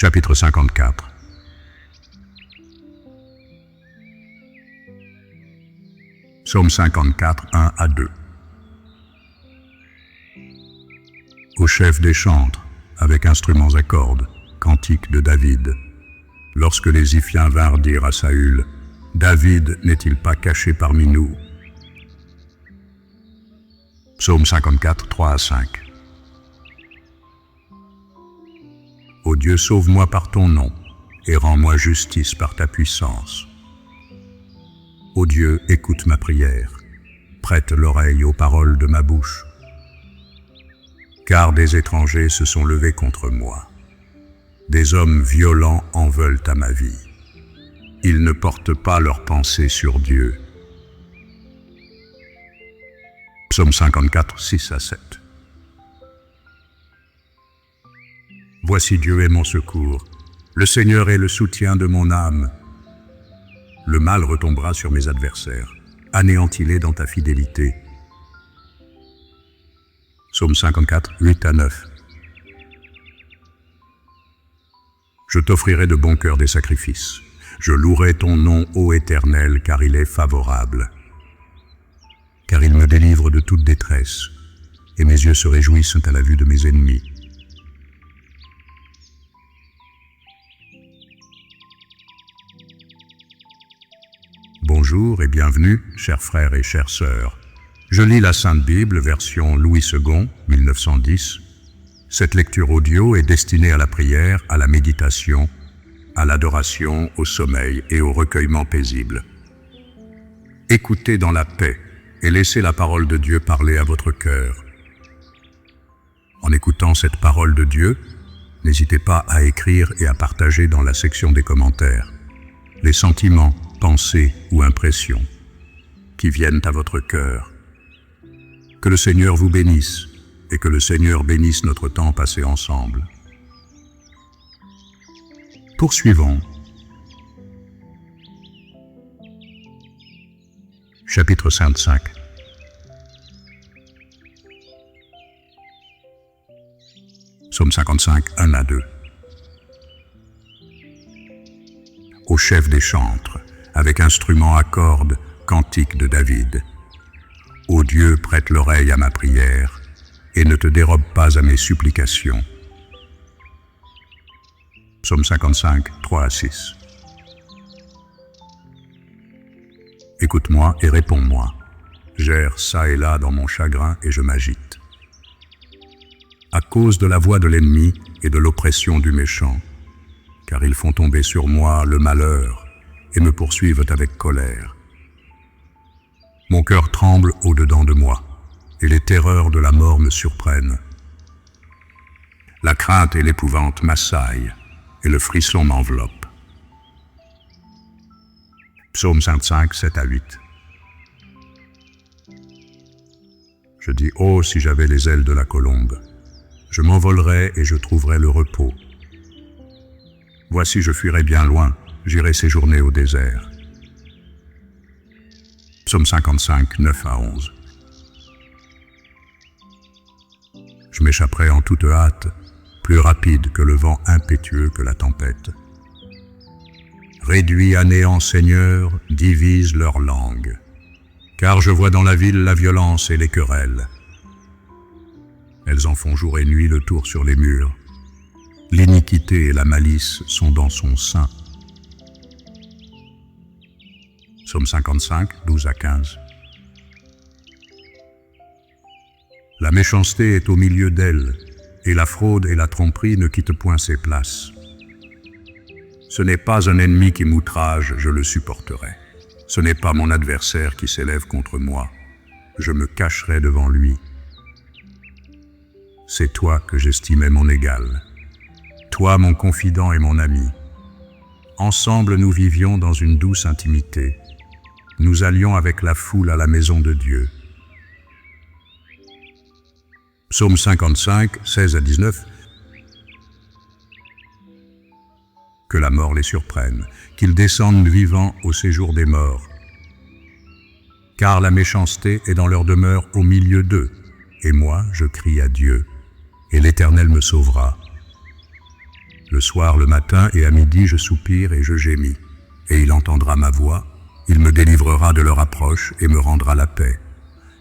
Chapitre 54. Psaume 54, 1 à 2. Au chef des chantres, avec instruments à cordes, cantique de David. Lorsque les Ziphiens vinrent dire à Saül, « David n'est-il pas caché parmi nous ?» Psaume 54, 3 à 5. Ô Dieu, sauve-moi par ton nom, et rends-moi justice par ta puissance. Ô Dieu, écoute ma prière, prête l'oreille aux paroles de ma bouche. Car des étrangers se sont levés contre moi. Des hommes violents en veulent à ma vie. Ils ne portent pas leurs pensées sur Dieu. Psaume 54, 6 à 7. Voici Dieu est mon secours. Le Seigneur est le soutien de mon âme. Le mal retombera sur mes adversaires. Anéantis-les dans ta fidélité. Psaume 54, 8 à 9. Je t'offrirai de bon cœur des sacrifices. Je louerai ton nom, ô Éternel, car il est favorable. Car il me délivre de toute détresse, et mes yeux se réjouissent à la vue de mes ennemis. Bonjour et bienvenue, chers frères et chères sœurs. Je lis la Sainte Bible, version Louis II, 1910. Cette lecture audio est destinée à la prière, à la méditation, à l'adoration, au sommeil et au recueillement paisible. Écoutez dans la paix et laissez la parole de Dieu parler à votre cœur. En écoutant cette parole de Dieu, n'hésitez pas à écrire et à partager dans la section des commentaires les sentiments, pensées ou impressions qui viennent à votre cœur. Que le Seigneur vous bénisse et que le Seigneur bénisse notre temps passé ensemble. Poursuivons. Chapitre 55. Psaume 55, 1 à 2. Au chef des chantres, avec instruments à cordes, cantique de David. Ô Dieu, prête l'oreille à ma prière, et ne te dérobe pas à mes supplications. Psaume 55, 3 à 6. Écoute-moi et réponds-moi. J'erre çà et là dans mon chagrin et je m'agite. À cause de la voix de l'ennemi et de l'oppression du méchant, car ils font tomber sur moi le malheur et me poursuivent avec colère. Mon cœur tremble au-dedans de moi, et les terreurs de la mort me surprennent. La crainte et l'épouvante m'assaillent, et le frisson m'enveloppe. Psaume 55, 7 à 8. Je dis, oh, si j'avais les ailes de la colombe, je m'envolerais et je trouverais le repos. Voici, je fuirai bien loin, j'irai séjourner au désert. Psaume 55, 9 à 11. Je m'échapperai en toute hâte, plus rapide que le vent impétueux que la tempête. Réduis à néant, Seigneur, divise leur langue, car je vois dans la ville la violence et les querelles. Elles en font jour et nuit le tour sur les murs. L'iniquité et la malice sont dans son sein. Psaume 55, 12 à 15. La méchanceté est au milieu d'elle, et la fraude et la tromperie ne quittent point ses places. Ce n'est pas un ennemi qui m'outrage, je le supporterai. Ce n'est pas mon adversaire qui s'élève contre moi. Je me cacherai devant lui. C'est toi que j'estimais mon égal. Toi, mon confident et mon ami. Ensemble, nous vivions dans une douce intimité. Nous allions avec la foule à la maison de Dieu. Psaume 55, 16 à 19. Que la mort les surprenne, qu'ils descendent vivants au séjour des morts. Car la méchanceté est dans leur demeure au milieu d'eux, et moi je crie à Dieu, et l'Éternel me sauvera. Le soir, le matin et à midi, je soupire et je gémis. Et il entendra ma voix, il me délivrera de leur approche et me rendra la paix,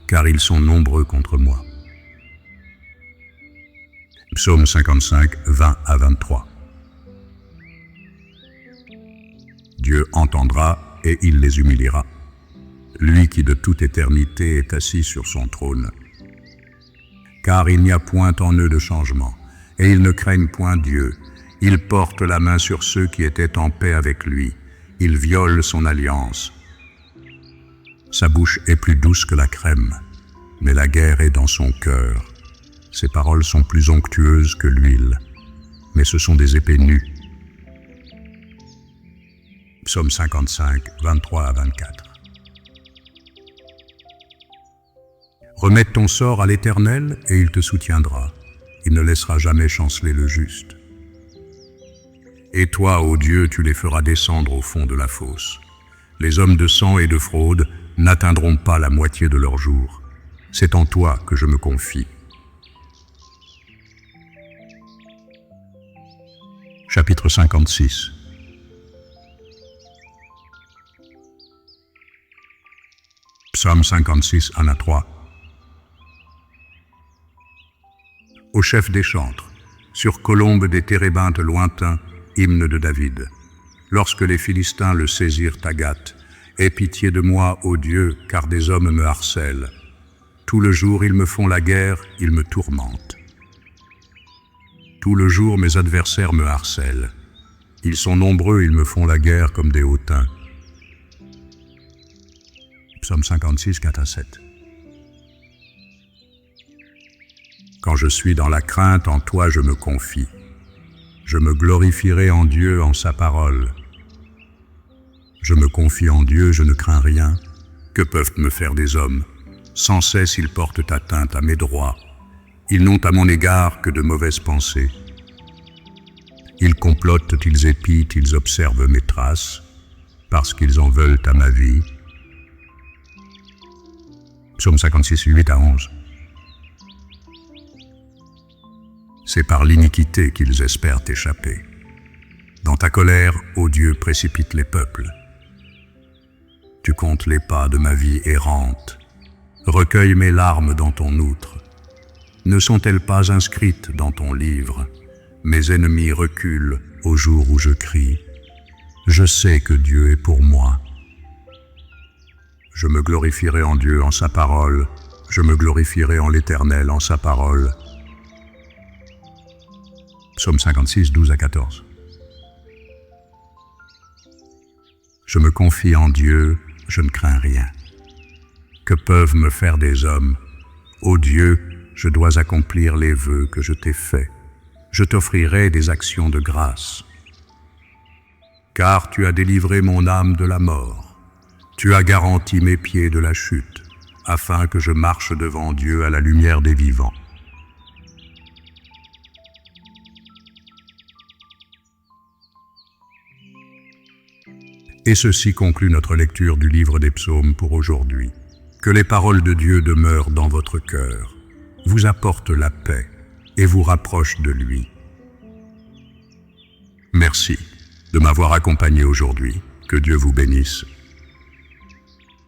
car ils sont nombreux contre moi. Psaume 55, 20 à 23. Dieu entendra et il les humiliera. Lui qui de toute éternité est assis sur son trône. Car il n'y a point en eux de changement, et ils ne craignent point Dieu. Ils portent la main sur ceux qui étaient en paix avec lui. Ils violent son alliance. Sa bouche est plus douce que la crème, mais la guerre est dans son cœur. Ses paroles sont plus onctueuses que l'huile, mais ce sont des épées nues. Psaume 55, 23 à 24. Remets ton sort à l'Éternel et il te soutiendra. Il ne laissera jamais chanceler le juste. Et toi, ô Dieu, tu les feras descendre au fond de la fosse. Les hommes de sang et de fraude n'atteindront pas la moitié de leur jour. C'est en toi que je me confie. Chapitre 56. Psaume 56, 1 à 3. Au chef des chantres, sur colombe des térébintes lointains, hymne de David. Lorsque les Philistins le saisirent à Gath, aie pitié de moi, ô Dieu, car des hommes me harcèlent. Tout le jour ils me font la guerre, ils me tourmentent. Tout le jour mes adversaires me harcèlent. Ils sont nombreux, ils me font la guerre comme des hautains. Psaume 56, 4 à 7. Quand je suis dans la crainte, en toi je me confie. Je me glorifierai en Dieu, en sa parole. Je me confie en Dieu, je ne crains rien. Que peuvent me faire des hommes? Sans cesse ils portent atteinte à mes droits. Ils n'ont à mon égard que de mauvaises pensées. Ils complotent, ils épient, ils observent mes traces, parce qu'ils en veulent à ma vie. Psaume 56, 8 à 11. C'est par l'iniquité qu'ils espèrent échapper. Dans ta colère, ô Dieu, précipite les peuples. Tu comptes les pas de ma vie errante. Recueille mes larmes dans ton outre. Ne sont-elles pas inscrites dans ton livre? Mes ennemis reculent au jour où je crie. Je sais que Dieu est pour moi. Je me glorifierai en Dieu, en sa parole. Je me glorifierai en l'Éternel, en sa parole. Psaume 56, 12 à 14. Je me confie en Dieu, je ne crains rien. Que peuvent me faire des hommes? Ô Dieu, je dois accomplir les vœux que je t'ai faits. Je t'offrirai des actions de grâce. Car tu as délivré mon âme de la mort. Tu as garanti mes pieds de la chute, afin que je marche devant Dieu à la lumière des vivants. Et ceci conclut notre lecture du livre des psaumes pour aujourd'hui. Que les paroles de Dieu demeurent dans votre cœur, vous apportent la paix et vous rapprochent de lui. Merci de m'avoir accompagné aujourd'hui. Que Dieu vous bénisse.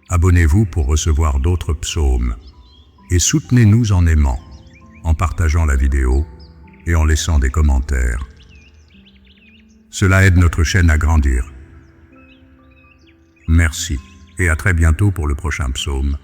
Abonnez-vous pour recevoir d'autres psaumes et soutenez-nous en aimant, en partageant la vidéo et en laissant des commentaires. Cela aide notre chaîne à grandir. Merci et à très bientôt pour le prochain psaume.